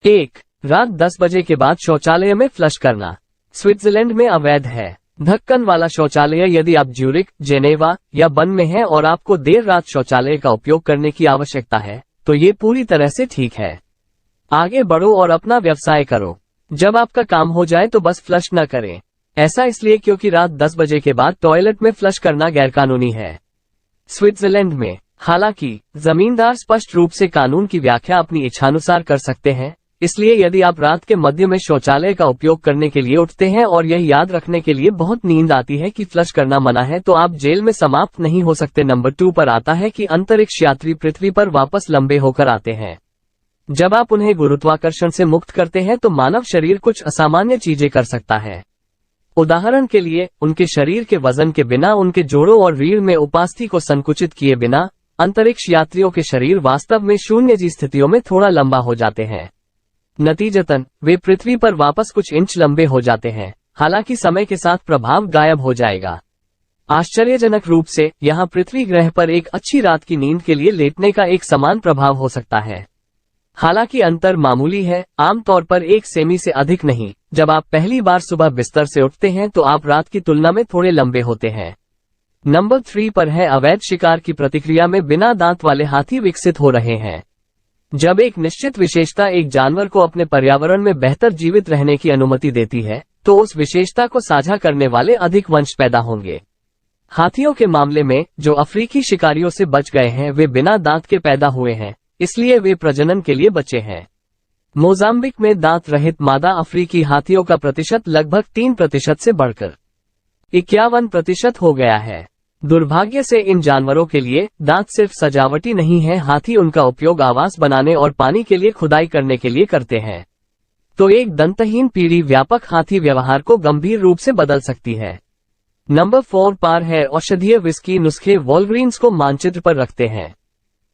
1. रात 10 बजे के बाद शौचालय में फ्लश करना स्विट्जरलैंड में अवैध है। ढक्कन वाला शौचालय यदि आप ज्यूरिख, जेनेवा या बर्न में हैं और आपको देर रात शौचालय का उपयोग करने की आवश्यकता है तो ये पूरी तरह से ठीक है। आगे बढ़ो और अपना व्यवसाय करो। जब आपका काम हो जाए तो बस फ्लश न करें। ऐसा इसलिए क्योंकि रात 10 बजे के बाद टॉयलेट में फ्लश करना गैरकानूनी है स्विट्जरलैंड में। हालांकि जमींदार स्पष्ट रूप से कानून की व्याख्या अपनी इच्छानुसार कर सकते हैं, इसलिए यदि आप रात के मध्य में शौचालय का उपयोग करने के लिए उठते हैं और यह याद रखने के लिए बहुत नींद आती है कि फ्लश करना मना है तो आप जेल में समाप्त नहीं हो सकते। नंबर 2 पर आता है कि अंतरिक्ष यात्री पृथ्वी पर वापस लंबे होकर आते हैं। जब आप उन्हें गुरुत्वाकर्षण से मुक्त करते हैं तो मानव शरीर कुछ असामान्य चीजें कर सकता है। उदाहरण के लिए, उनके शरीर के वजन के बिना, उनके जोड़ों और रीढ़ में उपास्थि को संकुचित किए बिना, अंतरिक्ष यात्रियों के शरीर वास्तव में शून्य जी स्थितियों में थोड़ा लंबा हो जाते हैं। नतीजतन वे पृथ्वी पर वापस कुछ इंच लंबे हो जाते हैं। हालांकि समय के साथ प्रभाव गायब हो जाएगा। आश्चर्यजनक रूप से यहाँ पृथ्वी ग्रह पर एक अच्छी रात की नींद के लिए लेटने का एक समान प्रभाव हो सकता है। हालांकि अंतर मामूली है, आमतौर पर 1 सेमी से अधिक नहीं। जब आप पहली बार सुबह बिस्तर से उठते हैं तो आप रात की तुलना में थोड़े लंबे होते हैं। नंबर 3 पर है अवैध शिकार की प्रतिक्रिया में बिना दांत वाले हाथी विकसित हो रहे हैं। जब एक निश्चित विशेषता एक जानवर को अपने पर्यावरण में बेहतर जीवित रहने की अनुमति देती है तो उस विशेषता को साझा करने वाले अधिक वंश पैदा होंगे। हाथियों के मामले में जो अफ्रीकी शिकारियों से बच गए हैं वे बिना दांत के पैदा हुए हैं, इसलिए वे प्रजनन के लिए बचे हैं। मोजाम्बिक में दांत रहित मादा अफ्रीकी हाथियों का प्रतिशत लगभग 3% से बढ़कर 51% हो गया है। दुर्भाग्य से इन जानवरों के लिए दांत सिर्फ सजावटी नहीं है, हाथी उनका उपयोग आवास बनाने और पानी के लिए खुदाई करने के लिए करते हैं। तो एक दंतहीन पीढ़ी व्यापक हाथी व्यवहार को गंभीर रूप से बदल सकती है। नंबर 4 पर है औषधीय विस्की नुस्खे वॉल्ग्रीन्स को मानचित्र पर रखते हैं।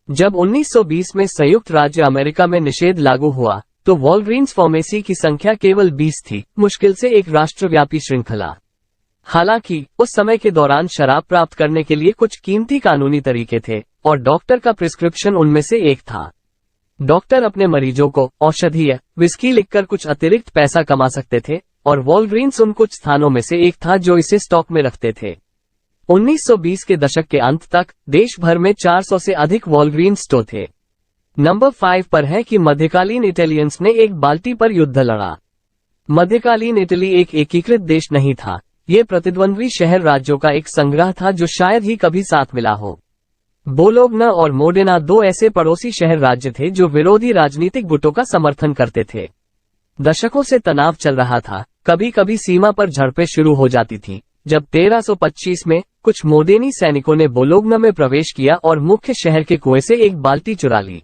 जब 1920 में संयुक्त राज्य अमेरिका में निषेध लागू हुआ तो वॉल्ग्रीन्स फार्मेसी की संख्या केवल 20 थी, मुश्किल से एक राष्ट्रव्यापी श्रृंखला। हालांकि उस समय के दौरान शराब प्राप्त करने के लिए कुछ कीमती कानूनी तरीके थे और डॉक्टर का प्रिस्क्रिप्शन उनमें से एक था। डॉक्टर अपने मरीजों को औषधीय विस्की लिखकर कुछ अतिरिक्त पैसा कमा सकते थे और वॉल्ग्रीन्स उन कुछ स्थानों में से एक था जो इसे स्टॉक में रखते थे। 1920 के दशक के अंत तक देश भर में 400 से अधिक वॉल्ग्रीन्स स्टोर थे। नंबर 5 पर है कि मध्यकालीन इटालियंस ने एक बाल्टी पर युद्ध लड़ा। मध्यकालीन इटली एक एकीकृत देश नहीं था, ये प्रतिद्वंद्वी शहर राज्यों का एक संग्रह था जो शायद ही कभी साथ मिला हो। बोलोग्ना और मोडेना 2 ऐसे पड़ोसी शहर राज्य थे जो विरोधी राजनीतिक गुटों का समर्थन करते थे। दशकों से तनाव चल रहा था, कभी कभी सीमा पर झड़पें शुरू हो जाती थीं। जब 1325 में कुछ मोदेनी सैनिकों ने बोलोग्ना में प्रवेश किया और मुख्य शहर के कुएं से एक बाल्टी चुरा ली।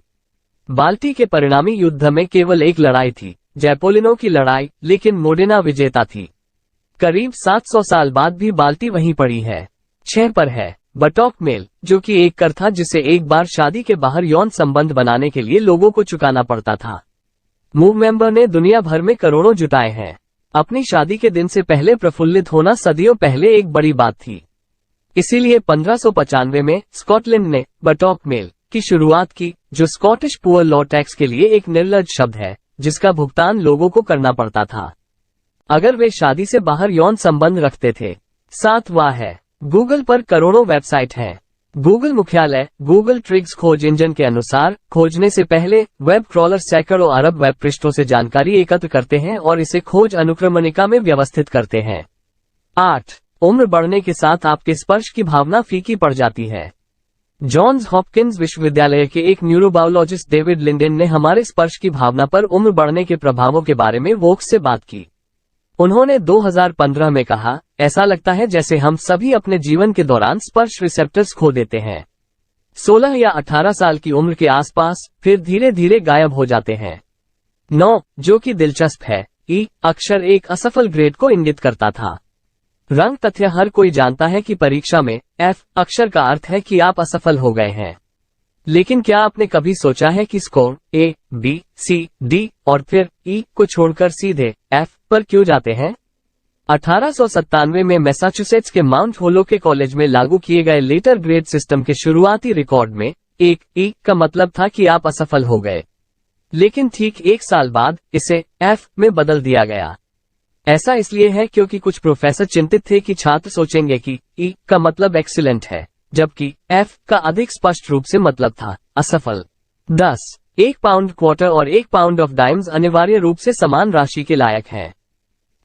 बाल्टी के परिणामी युद्ध में केवल एक लड़ाई थी, जैपोलिनो की लड़ाई, लेकिन मोडेना विजेता थी। करीब 700 साल बाद भी बाल्टी वहीं पड़ी है। 6 पर है बटॉक मेल, जो कि एक कर था जिसे एक बार शादी के बाहर यौन संबंध बनाने के लिए लोगों को चुकाना पड़ता था। मूव मेंबर ने दुनिया भर में करोड़ों जुटाए हैं। अपनी शादी के दिन से पहले प्रफुल्लित होना सदियों पहले एक बड़ी बात थी। इसीलिए 1595 में स्कॉटलैंड ने बटॉक मेल की शुरुआत की, जो स्कॉटिश पुअर लॉ टैक्स के लिए एक निर्लज शब्द है जिसका भुगतान लोगों को करना पड़ता था अगर वे शादी से बाहर यौन संबंध रखते थे। 7वां है गूगल पर करोड़ों वेबसाइट हैं। गूगल मुख्यालय गूगल ट्रिग्स खोज इंजन के अनुसार खोजने से पहले वेब क्रॉलर सैकड़ों अरब वेब पृष्ठों से जानकारी एकत्र करते हैं और इसे खोज अनुक्रमणिका में व्यवस्थित करते हैं। 8 उम्र बढ़ने के साथ आपके स्पर्श की भावना फीकी पड़ जाती है। जॉन्स हॉपकिंस विश्वविद्यालय के एक न्यूरोबायोलॉजिस्ट डेविड लिंडेन ने हमारे स्पर्श की भावना पर उम्र बढ़ने के प्रभावों के बारे में वोक्स से बात की। उन्होंने 2015 में कहा, ऐसा लगता है जैसे हम सभी अपने जीवन के दौरान स्पर्श रिसेप्टर्स खो देते हैं। 16 या 18 साल की उम्र के आसपास, फिर धीरे धीरे गायब हो जाते हैं। 9 जो कि दिलचस्प है, ई अक्षर एक असफल ग्रेड को इंगित करता था। रंग तथ्य हर कोई जानता है कि परीक्षा में एफ अक्षर का अर्थ है कि आप असफल हो गए हैं। लेकिन क्या आपने कभी सोचा है कि स्कोर ए, बी, सी, डी और फिर ई को छोड़कर सीधे एफ पर क्यों जाते हैं? 1897 में मैसाचुसेट्स के माउंट होलोके कॉलेज में लागू किए गए लेटर ग्रेड सिस्टम के शुरुआती रिकॉर्ड में एक ई का मतलब था कि आप असफल हो गए। लेकिन ठीक 1 साल बाद इसे F में बदल दिया गया। ऐसा इसलिए है क्योंकि कुछ प्रोफेसर चिंतित थे कि छात्र सोचेंगे कि E का मतलब एक्सीलेंट है, जबकि F का अधिक स्पष्ट रूप से मतलब था असफल। 10. 1 पाउंड क्वार्टर और 1 पाउंड ऑफ डाइम्स अनिवार्य रूप से समान राशि के लायक हैं,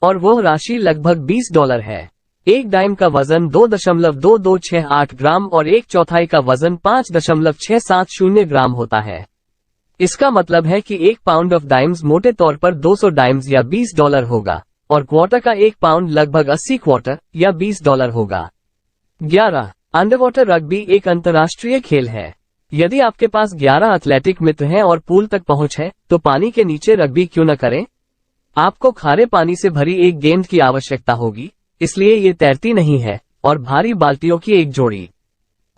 और वो राशि लगभग $20 है। एक डाइम का वजन 2.2268 ग्राम और 1/4 का वजन 5.670 ग्राम होता है। इसका मतलब है कि 1 पाउंड ऑफ डाइम्स मोटे तौर पर 200 डाइम्स या $20 होगा, और क्वार्टर का 1 पाउंड लगभग 80 क्वार्टर या $20 होगा। 11. अंडरवाटर रग्बी एक अंतर्राष्ट्रीय खेल है। यदि आपके पास 11 एथलेटिक मित्र हैं और पूल तक पहुंच है, तो पानी के नीचे रग्बी क्यों न करें? आपको खारे पानी से भरी एक गेंद की आवश्यकता होगी, इसलिए ये तैरती नहीं है, और भारी बाल्टियों की एक जोड़ी।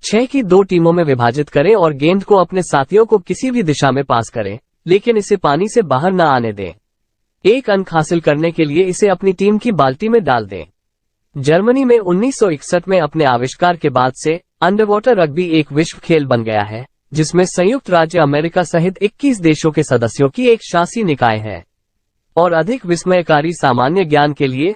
6 की 2 टीमों में विभाजित करें और गेंद को अपने साथियों को किसी भी दिशा में पास करें, लेकिन इसे पानी से बाहर न आने दें। एक अंक हासिल करने के लिए इसे अपनी टीम की बाल्टी में डाल दें। जर्मनी में 1961 में अपने आविष्कार के बाद से अंडरवाटर रग्बी एक विश्व खेल बन गया है, जिसमें संयुक्त राज्य अमेरिका सहित 21 देशों के सदस्यों की एक शासी निकाय है। और अधिक विस्मयकारी सामान्य ज्ञान के लिए